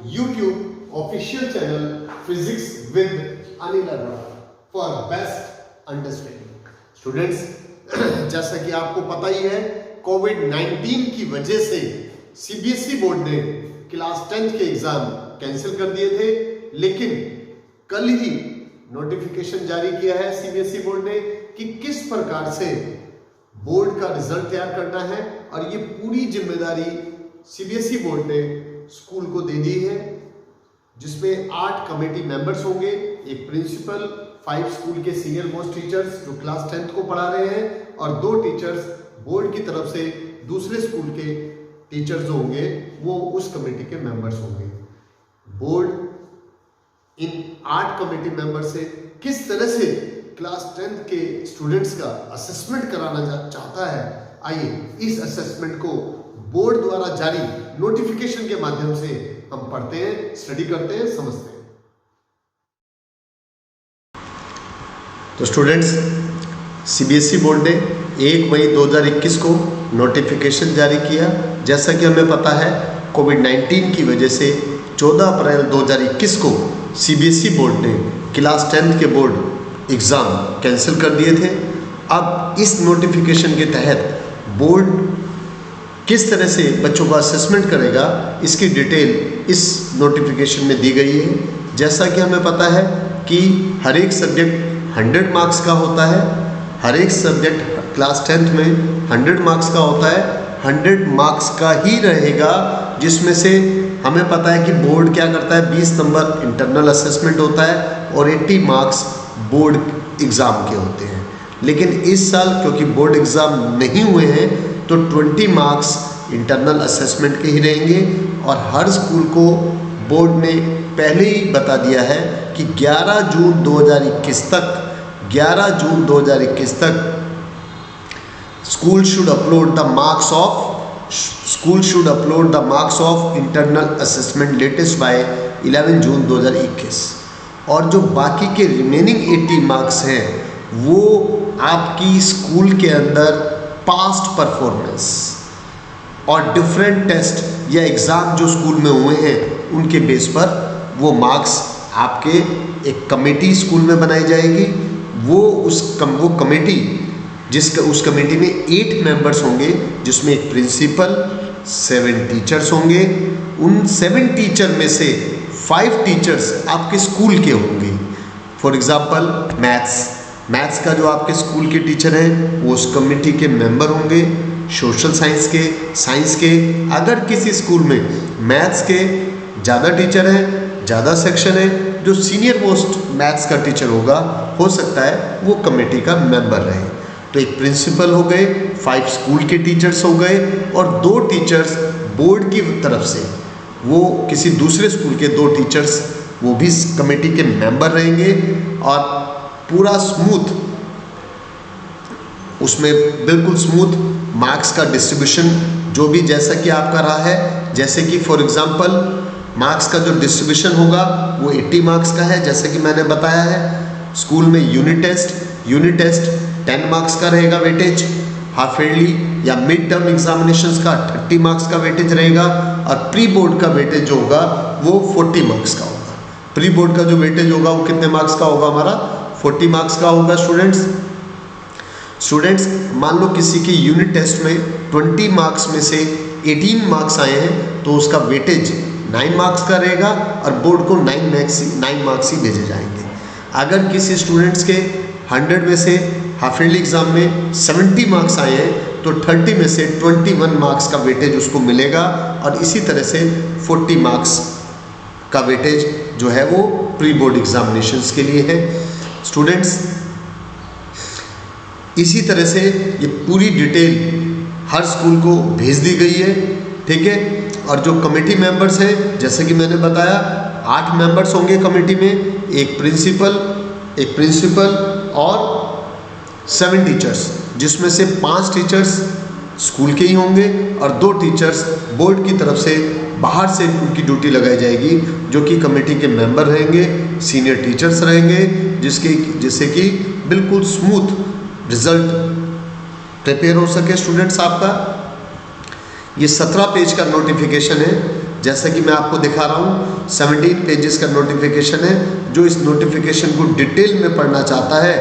YouTube official channel Physics with Anil Arora for best understanding. Students, जैसा कि आपको पता ही है, कोविड-19 की वजह से सीबीएसई बोर्ड ने क्लास 10th के एग्जाम कैंसिल कर दिए थे, लेकिन कल ही नोटिफिकेशन जारी किया है सीबीएसई बोर्ड ने कि किस प्रकार से बोर्ड का रिजल्ट तैयार करना है, और ये पूरी जिम्मेदारी सीबीएसई बोर्ड ने स्कूल को दे दी है, जिसमें 8 कमेटी मेंबर्स होंगे, एक प्रिंसिपल, 5 स्कूल के सीनियर मोस्ट टीचर्स जो क्लास 10th को पढ़ा रहे हैं, और 2 टीचर्स बोर्ड की तरफ से दूसरे स्कूल के टीचर्स जो होंगे वो उस कमेटी के मेंबर्स होंगे। बोर्ड इन 8 कमेटी मेंबर से किस तरह से क्लास 10th के स्टूडेंट्स का असेसमेंट कराना चाहता है, आइए इस असेसमेंट को बोर्ड द्वारा जारी नोटिफिकेशन के माध्यम से हम पढ़ते हैं, स्टडी करते हैं, समझते हैं। तो स्टूडेंट्स, सीबीएसई बोर्ड ने 1 मई 2021 को नोटिफिकेशन जारी किया। जैसा कि हमें पता है, कोविड-19 की वजह से 14 अप्रैल 2021 को सीबीएसई बोर्ड ने क्लास 10th के बोर्ड एग्ज़ाम कैंसिल कर दिए थे। अब इस नोटिफिकेशन के तहत बोर्ड किस तरह से बच्चों का असेसमेंट करेगा, इसकी डिटेल इस नोटिफिकेशन में दी गई है। जैसा कि हमें पता है कि हर एक सब्जेक्ट 100 मार्क्स का होता है, हर एक सब्जेक्ट क्लास 10th में 100 मार्क्स का होता है, 100 मार्क्स का ही रहेगा, जिसमें से हमें पता है कि बोर्ड क्या करता है, 20 नंबर इंटरनल असेसमेंट होता है और 80 मार्क्स बोर्ड एग्ज़ाम के होते हैं। लेकिन इस साल क्योंकि बोर्ड एग्ज़ाम नहीं हुए हैं, तो 20 मार्क्स इंटरनल असेसमेंट के ही रहेंगे, और हर स्कूल को बोर्ड ने पहले ही बता दिया है कि 11 जून 2021 तक school should upload the marks of internal assessment latest by 11 जून 2021, और जो बाकी के रिमेनिंग 80 मार्क्स हैं वो आपकी स्कूल के अंदर पास्ट परफॉर्मेंस और डिफरेंट टेस्ट या एग्ज़ाम जो स्कूल में हुए हैं उनके बेस पर वो मार्क्स आपके एक कमेटी स्कूल में बनाई जाएगी। वो कमेटी उस कमेटी में 8 मेंबर्स होंगे, जिसमें एक प्रिंसिपल, 7 टीचर्स होंगे। उन 7 टीचर में से 5 टीचर्स आपके स्कूल के होंगे। फॉर एग्ज़ाम्पल मैथ्स का जो आपके स्कूल के टीचर हैं वो उस कमेटी के मेंबर होंगे। सोशल साइंस के अगर किसी स्कूल में मैथ्स के ज़्यादा टीचर हैं, ज़्यादा सेक्शन है, जो सीनियर मोस्ट मैथ्स का टीचर होगा, हो सकता है वो कमेटी का मेंबर रहे। तो एक प्रिंसिपल हो गए, 5 स्कूल के टीचर्स हो गए, और 2 टीचर्स बोर्ड की तरफ से, वो किसी दूसरे स्कूल के 2 टीचर्स वो भी कमेटी के मेंबर रहेंगे। और पूरा स्मूथ, उसमें बिल्कुल स्मूथ मार्क्स का डिस्ट्रीब्यूशन जो भी जैसा कि आपका रहा है, जैसे कि फॉर एग्जांपल मार्क्स का जो डिस्ट्रीब्यूशन होगा वो 80 मार्क्स का है, जैसे कि मैंने बताया है। स्कूल में यूनिट टेस्ट 10 मार्क्स का रहेगा वेटेज, हाफ ईयरली या मिड टर्म एग्जामिनेशंस का 30 मार्क्स का वेटेज रहेगा, और प्री बोर्ड का वेटेज जो होगा वो 40 मार्क्स का होगा। प्री बोर्ड का जो वेटेज होगा वो कितने मार्क्स का होगा, हमारा 40 मार्क्स का होगा। स्टूडेंट्स, मान लो किसी के यूनिट टेस्ट में 20 मार्क्स में से 18 मार्क्स आए हैं, तो उसका वेटेज 9 मार्क्स का रहेगा, और बोर्ड को 9 मार्क्स ही भेजे जाएंगे। अगर किसी स्टूडेंट्स के 100 में से हाफ ईयरली एग्जाम में 70 मार्क्स आए हैं, तो 30 में से 21 मार्क्स का वेटेज उसको मिलेगा, और इसी तरह से 40 मार्क्स का वेटेज जो है वो प्री बोर्ड एग्जामिनेशंस के लिए है। स्टूडेंट्स, इसी तरह से ये पूरी डिटेल हर स्कूल को भेज दी गई है, ठीक है। और जो कमेटी मेंबर्स हैं, जैसे कि मैंने बताया, 8 मेंबर्स होंगे कमेटी में, एक प्रिंसिपल और 7 टीचर्स, जिसमें से 5 टीचर्स स्कूल के ही होंगे और 2 टीचर्स बोर्ड की तरफ से बाहर से उनकी ड्यूटी लगाई जाएगी, जो कि कमेटी के मेंबर रहेंगे, सीनियर टीचर्स रहेंगे, जिससे कि बिल्कुल स्मूथ रिजल्ट प्रिपेयर हो सके स्टूडेंट्स आपका। ये 17 पेज का नोटिफिकेशन है। जैसा कि मैं आपको दिखा रहा हूँ 17 पेजेस का नोटिफिकेशन है। जो इस नोटिफिकेशन को डिटेल में पढ़ना चाहता है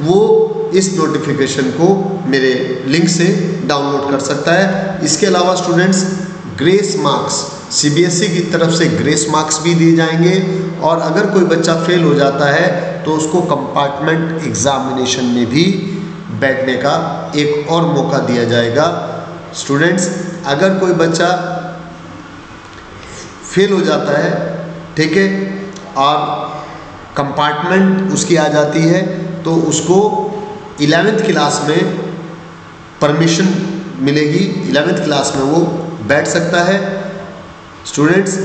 वो इस नोटिफिकेशन को मेरे लिंक से डाउनलोड कर सकता है। इसके अलावा स्टूडेंट्स ग्रेस मार्क्स सीबीएसई की तरफ से ग्रेस मार्क्स भी दिए जाएंगे और अगर कोई बच्चा फेल हो जाता है तो उसको कंपार्टमेंट एग्जामिनेशन में भी बैठने का एक और मौका दिया जाएगा। स्टूडेंट्स अगर कोई बच्चा फेल हो जाता है, ठीक है, और कंपार्टमेंट उसकी आ जाती है तो उसको 11th क्लास में परमिशन मिलेगी, 11th क्लास में वो बैठ सकता है स्टूडेंट्स,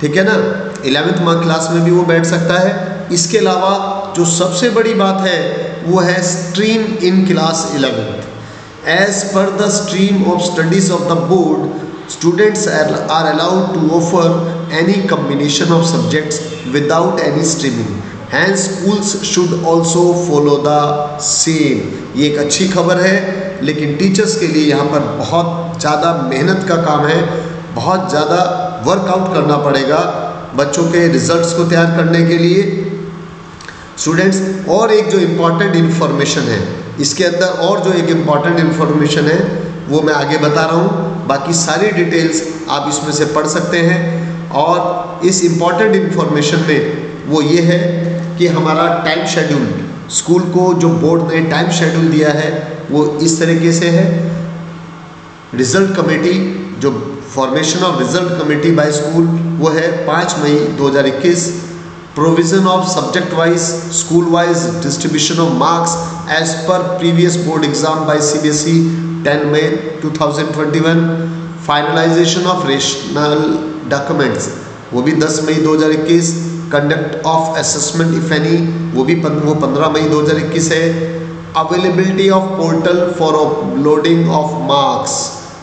ठीक है ना, 11th क्लास में भी वो बैठ सकता है। इसके अलावा जो सबसे बड़ी बात है वो है stream in class 11th। As per the stream of studies of the board students are allowed to offer any combination of subjects without any streaming, hence schools should also follow the same। ये एक अच्छी खबर है, लेकिन teachers के लिए यहाँ पर बहुत ज़्यादा मेहनत का काम है, बहुत ज़्यादा वर्कआउट करना पड़ेगा बच्चों के रिजल्ट्स को तैयार करने के लिए स्टूडेंट्स। और एक जो इम्पॉर्टेंट इन्फॉर्मेशन है इसके अंदर, और जो एक इम्पॉर्टेंट इन्फॉर्मेशन है वो मैं आगे बता रहा हूँ, बाकी सारी डिटेल्स आप इसमें से पढ़ सकते हैं। और इस इम्पॉर्टेंट इन्फॉर्मेशन में वो ये है कि हमारा टाइम शेड्यूल, स्कूल को जो बोर्ड ने टाइम शेड्यूल दिया है वो इस तरीके से है। रिजल्ट कमेटी, जो formation of result committee by school, वो है 5 मई 2021। Provision of subject wise school wise distribution of marks as per previous board exam by CBSE 10 मई 2021। फाइनलाइजेशन ऑफ रेशनल डॉक्यूमेंट्स, वो भी 10 मई 2021। Conduct of assessment if any, वो 15 मई 2021 है। Availability of portal for uploading of marks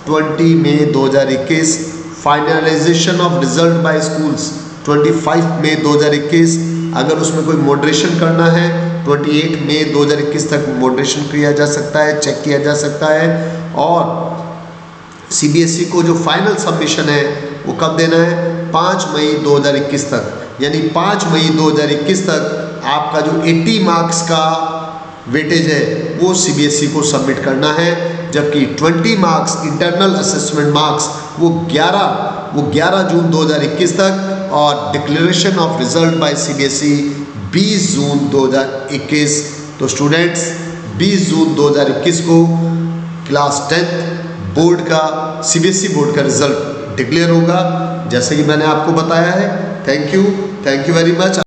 20 मई 2021। Finalization of result bye schools 25 मई 2021। अगर उसमें कोई मॉडरेशन करना है 28 मई 2021 तक मॉडरेशन किया जा सकता है, चेक किया जा सकता है। और सीबीएसई को जो फाइनल सबमिशन है वो कब देना है? 5 मई 2021 तक, यानी 5 मई 2021 तक आपका जो 80 मार्क्स का वेटेज है वो सीबीएसई को सबमिट करना है, जबकि 20 मार्क्स इंटरनल असेसमेंट मार्क्स वो 11 जून 2021 तक, और declaration of result bye CBSE 20 जून 2021। तो स्टूडेंट्स 20 जून 2021 को क्लास 10th बोर्ड का, सीबीएसई बोर्ड का रिजल्ट डिक्लेयर होगा, जैसे कि मैंने आपको बताया है। Thank you very much.